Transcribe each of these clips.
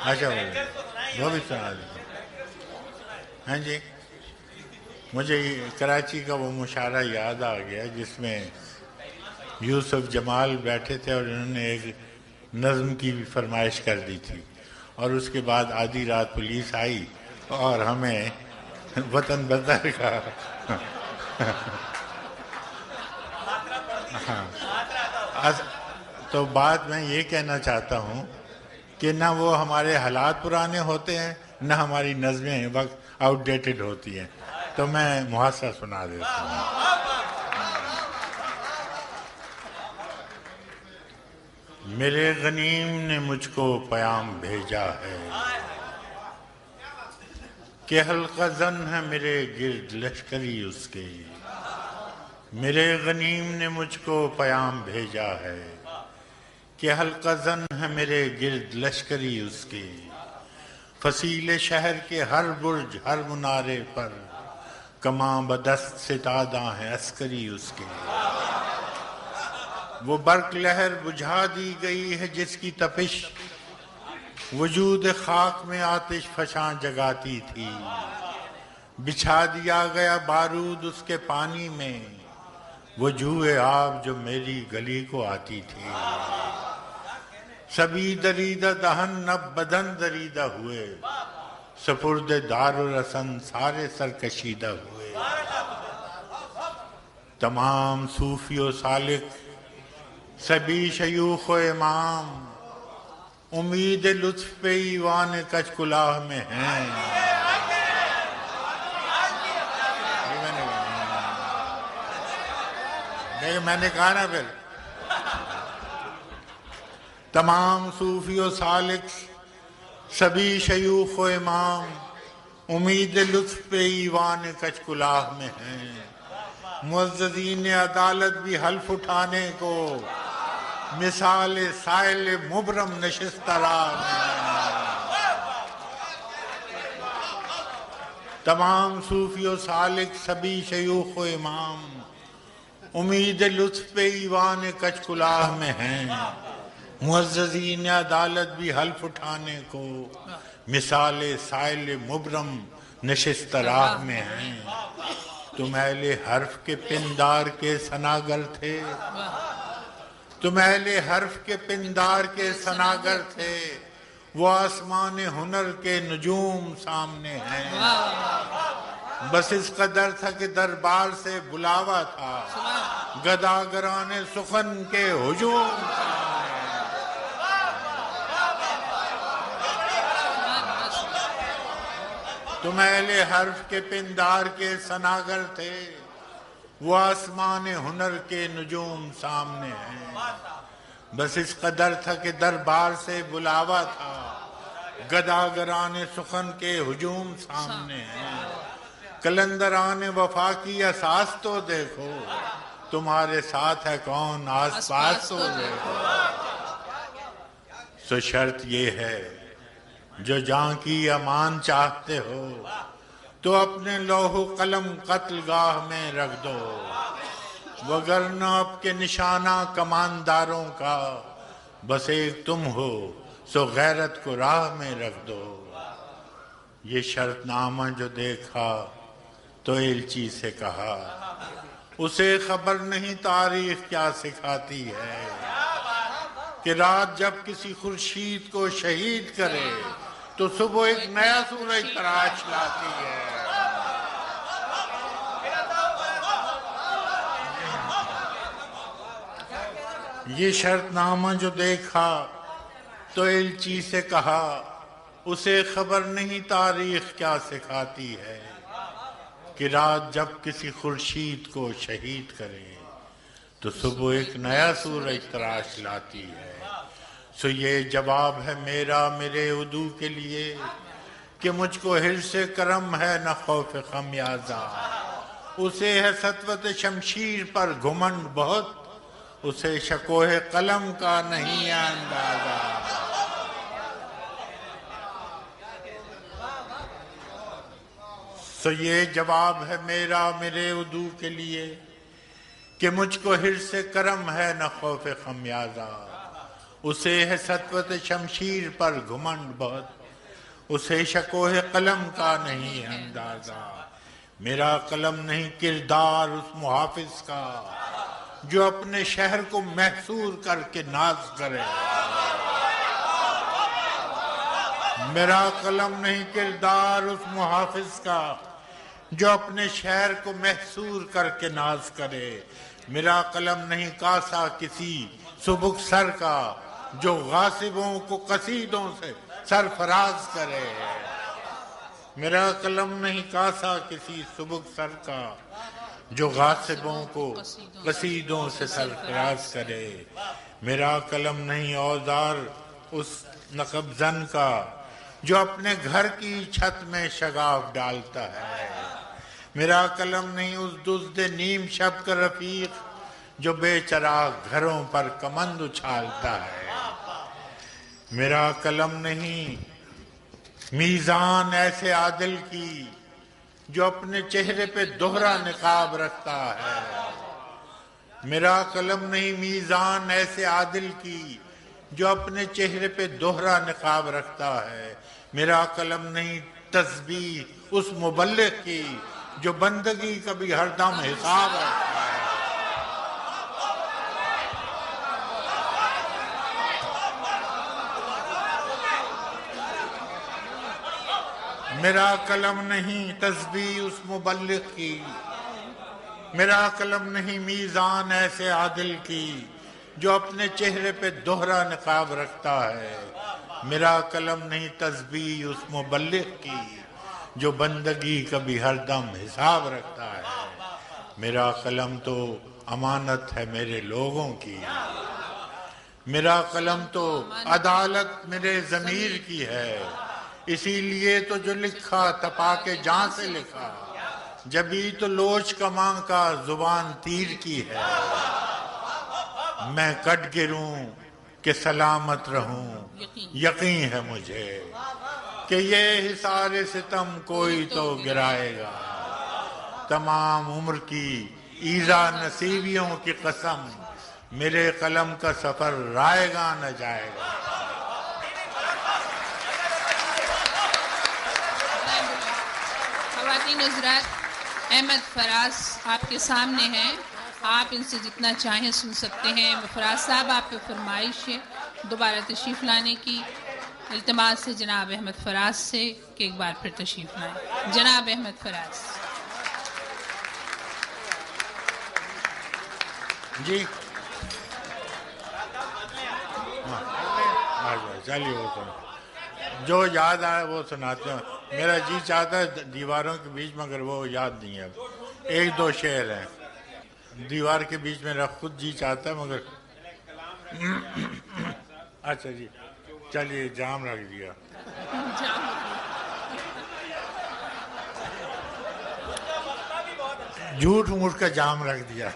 اچھا وہ بھی سنا دیتا ہاں جی. مجھے کراچی کا وہ مشاعرہ یاد آ گیا جس میں یوسف جمال بیٹھے تھے اور انہوں نے ایک نظم کی بھی فرمائش کر دی تھی، اور اس کے بعد آدھی رات پولیس آئی اور ہمیں وطن بدر کا تو بات میں یہ کہنا چاہتا ہوں کہ نہ وہ ہمارے حالات پرانے ہوتے ہیں، نہ ہماری نظمیں وقت آؤٹ ڈیٹڈ ہوتی ہیں. تو میں محاصرہ سنا دیتا ہوں. میرے غنیم نے مجھ کو پیام بھیجا ہے کہ حلقہ زن ہے میرے گرد لشکری اس کے. میرے غنیم نے مجھ کو پیام بھیجا ہے کہ حلقہ زن ہے میرے گرد لشکری اس کے. فصیل شہر کے ہر برج ہر منارے پر کماں بدست ستاداں ہیں عسکری اس کے. وہ برق لہر بجھا دی گئی ہے جس کی تپش وجود خاک میں آتش فشاں جگاتی تھی. بچھا دیا گیا بارود اس کے پانی میں وہ جوئے آب جو میری گلی کو آتی تھی. سبھی دریدہ دہن نب بدن دریدہ ہوئے سپرد دار و رسن سارے سرکشیدہ ہوئے. تمام صوفی و سالک سبھی شیوخ و امام امید لطف پہ ایوان کچ کلاہ میں ہیں. میں نے کہا نا پھر تمام صوفی و سالک سبھی شیوخ و امام امید لطف پہ ایوان کچ کلاہ میں ہیں. معززین عدالت بھی حلف اٹھانے کو مثال سائل مبرم نشستہ راہ میں. تمام صوفی و سالک سبھی شیوخ و امام امید لطف پہ ایوان کچ کلاہ میں ہیں. معززین عدالت بھی حلف اٹھانے کو مثال سائل مبرم نشستہ راہ میں ہیں. تم اہل حرف کے پندار کے ثناگر تھے، تم اہل حرف کے پندار کے ثناگر تھے، وہ آسمان ہنر کے نجوم سامنے ہیں. بس اس قدر تھا کہ دربار سے بلاوا تھا گداگران سخن کے ہجوم سامنے. تم اہل حرف کے پندار کے ثناگر تھے، وہ آسمان ہنر کے نجوم سامنے ہیں. بس اس قدر تھا کہ دربار سے بلاوا تھا گداگران سخن کے ہجوم سامنے ہیں. کلندران وفا کی اساس تو دیکھو تمہارے ساتھ ہے کون آس پاس تو دیکھو. سو شرط یہ ہے جو جاں کی امان چاہتے ہو تو اپنے لوح و قلم قتل گاہ میں رکھ دو، وگرنہ اب کے نشانہ کمانداروں کا بس ایک تم ہو سو غیرت کو راہ میں رکھ دو. یہ شرط نامہ جو دیکھا تو ایلچی سے کہا اسے خبر نہیں تاریخ کیا سکھاتی ہے کہ رات جب کسی خورشید کو شہید کرے تو صبح ایک نیا سورج تراش لاتی ہے. یہ شرط نامہ جو دیکھا تو ایلچی سے کہا اسے خبر نہیں تاریخ کیا سکھاتی ہے کہ رات جب کسی خورشید کو شہید کرے تو صبح ایک نیا سورج تراش لاتی ہے. سو یہ جواب ہے میرا میرے عدو کے لیے کہ مجھ کو حرص کرم ہے نہ خوف خمیازہ. اسے ہے سطوت شمشیر پر گھمنڈ بہت، اسے شکوہ قلم کا نہیں اندازہ. سو یہ جواب ہے میرا میرے عدو کے لیے کہ مجھ کو حرص کرم ہے نہ خوف خمیازہ. اسے ہے سطوت شمشیر پر گھمنڈ بہت، اسے شکوہ قلم کا نہیں اندازہ، میرا قلم نہیں کردار اس محافظ کا جو اپنے شہر کو محصور کر کے ناز کرے، میرا قلم نہیں کردار اس محافظ کا جو اپنے شہر کو محصور کر کے ناز کرے، میرا قلم نہیں کاسا کسی سبک سر کا جو غاصبوں کو قصیدوں سے سرفراز کرے، میرا قلم نہیں کاسا کسی سبک سر کا جو غاصبوں کو قصیدوں سے سرفراز کرے، میرا قلم نہیں اوزار اس نقب زن کا جو اپنے گھر کی چھت میں شگاف ڈالتا ہے، میرا قلم نہیں اس دزد نیم شب کا رفیق جو بے چراغ گھروں پر کمند اچھالتا ہے، میرا قلم نہیں میزان ایسے عادل کی جو اپنے چہرے پہ دوہرا نقاب رکھتا ہے، میرا قلم نہیں میزان ایسے عادل کی جو اپنے چہرے پہ دوہرا نقاب رکھتا ہے، میرا قلم نہیں تسبیح اس مبلغ کی جو بندگی کا بھی ہر دم حساب رکھتا ہے، میرا قلم نہیں تسبیح اس مبلغ کی، میرا قلم نہیں میزان ایسے عادل کی جو اپنے چہرے پہ دوہرا نقاب رکھتا ہے، میرا قلم نہیں تسبیح اس مبلغ کی جو بندگی کا بھی ہر دم حساب رکھتا ہے، میرا قلم تو امانت ہے میرے لوگوں کی، میرا قلم تو عدالت میرے ضمیر کی ہے، اسی لیے تو جو لکھا تپا کے جان سے لکھا، جبھی تو لوچ کماں کا زبان تیر کی ہے، میں کٹ گروں کہ سلامت رہوں، یقین ہے مجھے کہ یہ حصار ستم کوئی تو گرائے گا، تمام عمر کی ایذا نصیبیوں کی قسم میرے قلم کا سفر رائے گا نہ جائے گا۔ خواتین حضرات، احمد فراز آپ کے سامنے ہیں، آپ ان سے جتنا چاہیں سن سکتے ہیں۔ فراز صاحب، آپ پہ فرمائش ہے دوبارہ تشریف لانے کی، التماس ہے جناب احمد فراز سے کہ ایک بار پھر تشریف لائیں۔ جناب احمد فراز۔ جی چلیے وہ سن جو یاد آئے وہ سناتے ہیں، میرا جی چاہتا ہے دیواروں کے بیچ میں، مگر وہ یاد نہیں ہے، ایک دو شعر ہیں دیوار کے بیچ میں، میرا خود جی چاہتا ہے مگر اچھا جی چلیے جام رکھ دیا، جھوٹ موٹ کا جام رکھ دیا۔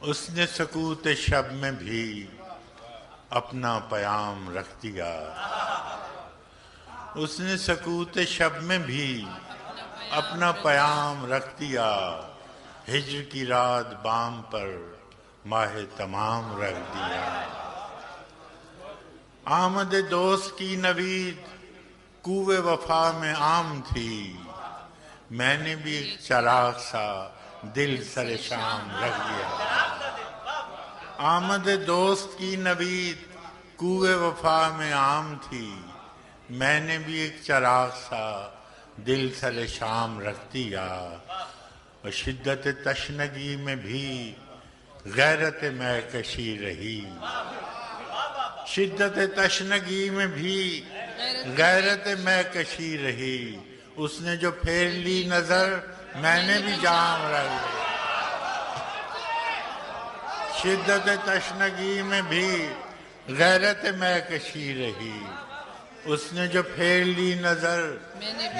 اس نے سکوت شب میں بھی اپنا پیام رکھ دیا، اس نے سکوت شب میں بھی اپنا پیام رکھ دیا، ہجر کی رات بام پر ماہ تمام رکھ دیا، آمد دوست کی نوید کوہ وفا میں عام تھی، میں نے بھی ایک چراغ سا دل سر شام رکھ دیا، آمد دوست کی نوید کوہ وفا میں عام تھی، میں نے بھی ایک چراغ سا دل سر شام رکھ دیا، اور شدت تشنگی میں بھی غیرت میں کشی رہی، شدت تشنگی میں بھی غیرت میں کشی رہی، اس نے جو پھیر لی نظر میں نے بھی جام رکھ دیا، شدت تشنگی میں بھی غیرت میں کشی رہی، اس نے جو پھیر لی نظر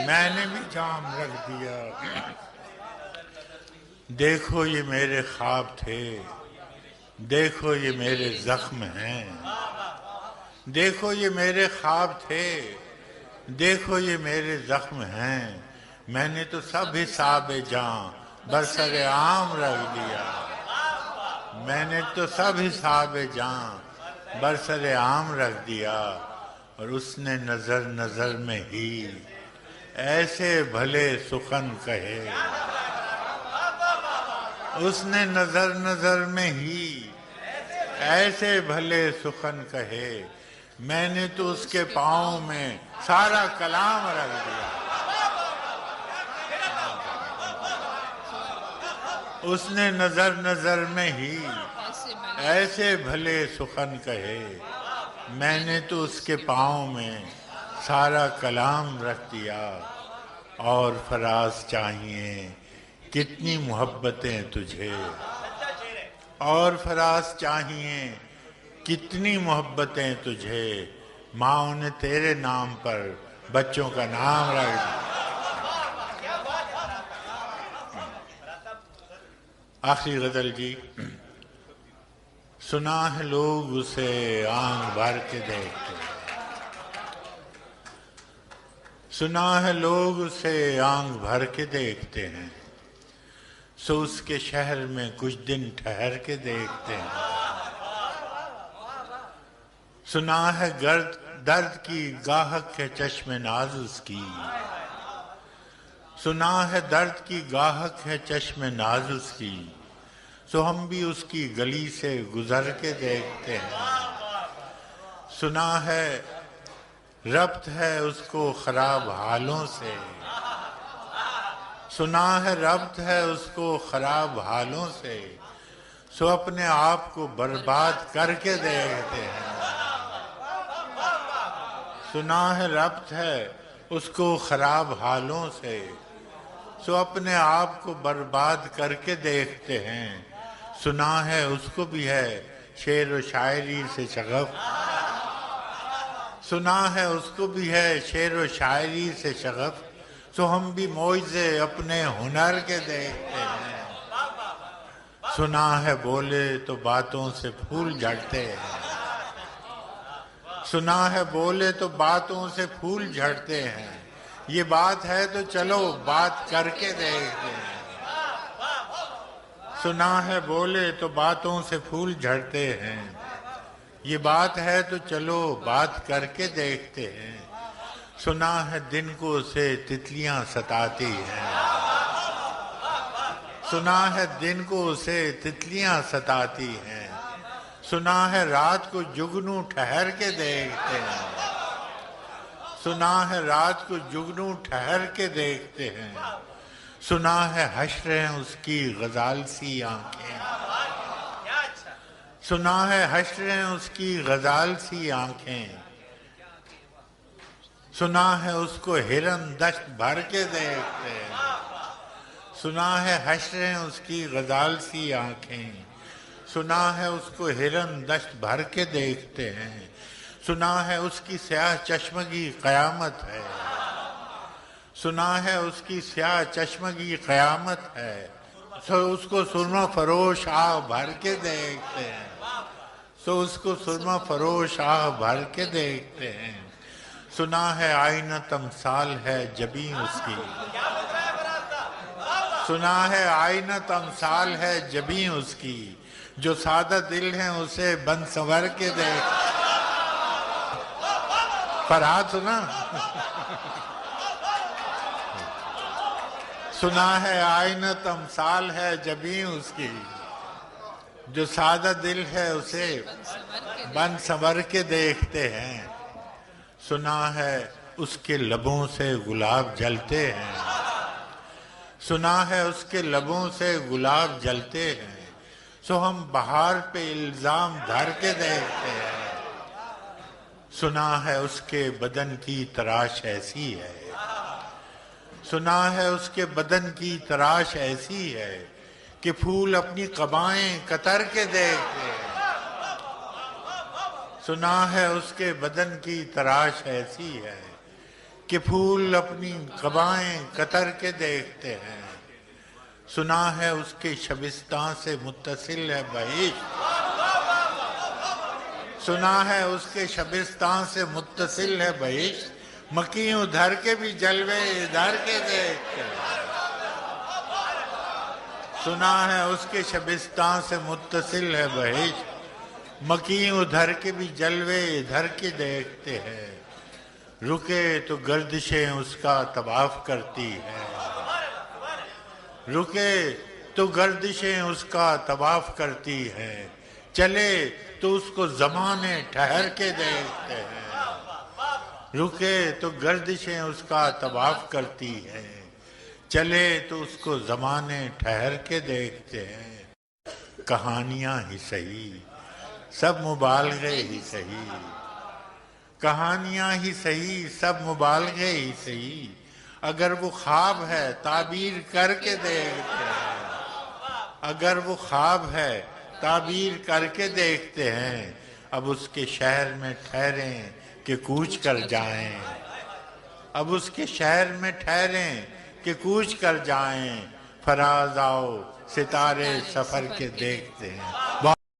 میں نے بھی جام رکھ دیا، دیکھو یہ میرے خواب تھے، دیکھو یہ میرے زخم ہیں، دیکھو یہ میرے خواب تھے، دیکھو یہ میرے زخم ہیں، میں نے تو سب حساب جاں برسر عام رکھ دیا، میں نے تو سب حساب جاں برسر عام رکھ دیا، اور اس نے نظر نظر میں ہی ایسے بھلے سخن کہے، اس نے نظر نظر میں ہی ایسے بھلے سخن کہے، میں نے تو اس کے پاؤں میں سارا کلام رکھ دیا، اس نے نظر نظر میں ہی ایسے بھلے سخن کہے، میں نے تو اس کے پاؤں میں سارا کلام رکھ دیا، اور فراز چاہیے کتنی محبتیں تجھے، اور فراز چاہیے کتنی محبتیں تجھے، ماں نے تیرے نام پر بچوں کا نام رکھ دیا۔ آخری غزل جی، سنا ہے لوگ اسے آنکھ بھر کے دیکھتے ہیں، سنا ہے لوگ اسے آنکھ بھر کے دیکھتے ہیں، سو اس کے شہر میں کچھ دن ٹھہر کے دیکھتے ہیں، سنا ہے درد کی گاہک ہے چشم ناز اس کی، سنا ہے درد کی گاہک ہے چشم ناز اس کی، سو ہم بھی اس کی گلی سے گزر کے دیکھتے ہیں، سنا ہے ربط ہے اس کو خراب حالوں سے، سنا ہے ربط ہے اس کو خراب حالوں سے، سو اپنے آپ کو برباد کر کے دیکھتے ہیں، سنا ہے ربط ہے اس کو خراب حالوں سے، سو اپنے آپ کو برباد کر کے دیکھتے ہیں، سنا ہے اس کو بھی ہے شعر و شاعری سے شغف، سنا ہے اس کو بھی ہے شعر و شاعری سے شغف، سو ہم بھی معجزے اپنے ہنر کے دیکھتے ہیں، سنا ہے بولے تو باتوں سے پھول جھڑتے ہیں، سنا ہے بولے تو باتوں سے پھول جھڑتے ہیں، یہ بات ہے تو چلو بات کر کے دیکھتے ہیں، سنا ہے بولے تو باتوں سے پھول جھڑتے ہیں، یہ بات ہے تو چلو بات کر کے دیکھتے ہیں، سنا ہے دن کو اسے تتلیاں ستاتی ہیں، سنا ہے دن کو اسے تتلیاں ستاتی ہیں، سنا ہے رات کو جگنو ٹھہر کے دیکھتے ہیں، سنا ہے رات کو جگنو ٹھہر کے دیکھتے ہیں، سنا ہے حشر ہیں اس کی غزال سی آنکھیں، سنا ہے حشر ہیں اس کی غزال سی آنکھیں، سنا ہے اس کو ہرن دشت بھر کے دیکھتے ہیں، سنا ہے حشر ہیں اس کی غزال سی آنکھیں، سنا ہے اس کو ہرن دشت بھر کے دیکھتے ہیں، سنا ہے اس کی سیاہ چشمگی قیامت ہے، سنا ہے اس کی سیاہ چشمگی قیامت ہے، سو اس کو سرما فروش آہ بھر کے دیکھتے ہیں، سو اس کو سرما فروش آہ بھر کے دیکھتے ہیں، سنا ہے آئینہ تمثال ہے جبیں اس کی، سنا ہے آئینہ تمثال ہے جبیں اس کی، جو سادہ دل ہیں اسے بن سنور کے دیکھ، فرحات سنا سنا ہے آئینہ تمثال ہے جبیں اس کی، جو سادہ دل ہے اسے بن سنور کے دیکھتے ہیں، سنا ہے اس کے لبوں سے گلاب جلتے ہیں، سنا ہے اس کے لبوں سے گلاب جلتے ہیں، سو ہم بہار پہ الزام دھر کے دیکھتے ہیں، سنا ہے اس کے بدن کی تراش ایسی ہے، سنا ہے اس کے بدن کی تراش ایسی ہے کہ پھول اپنی قبائیں کتر کے دیکھتے ہیں، سنا ہے اس کے بدن کی تراش ایسی ہے کہ پھول اپنی قبائیں کتر کے دیکھتے ہیں، سنا ہے اس کے شبستان سے متصل ہے بہشت، سنا ہے اس کے شبستان سے متصل ہے بہشت، مکیوں دھر کے بھی جلوے ادھر کے دیکھتے ہیں، سنا ہے اس کے شبستان سے متصل ہے بہشت، مکیں ادھر کے بھی جلوے ادھر کے دیکھتے ہیں، رکے تو گردشیں اس کا طواف کرتی ہے، رکے تو گردشیں اس کا طواف کرتی ہے، چلے تو اس کو زمانے ٹھہر کے دیکھتے ہیں، رکے تو گردشیں اس کا طواف کرتی ہے، چلے تو اس کو زمانے ٹھہر کے دیکھتے ہیں، کہانیاں ہی صحیح سب مبالغے ہی صحیح، کہانیاں ہی صحیح سب مبالغے ہی صحیح، اگر وہ خواب ہے تعبیر کر کے دیکھتے ہیں، اگر وہ خواب ہے تعبیر کر کے دیکھتے ہیں، اب اس کے شہر میں ٹھہریں کہ کوچ کر جائیں، اب اس کے شہر میں ٹھہریں کہ کوچ کر جائیں، فراز آؤ ستارے سفر کے دیکھتے ہیں۔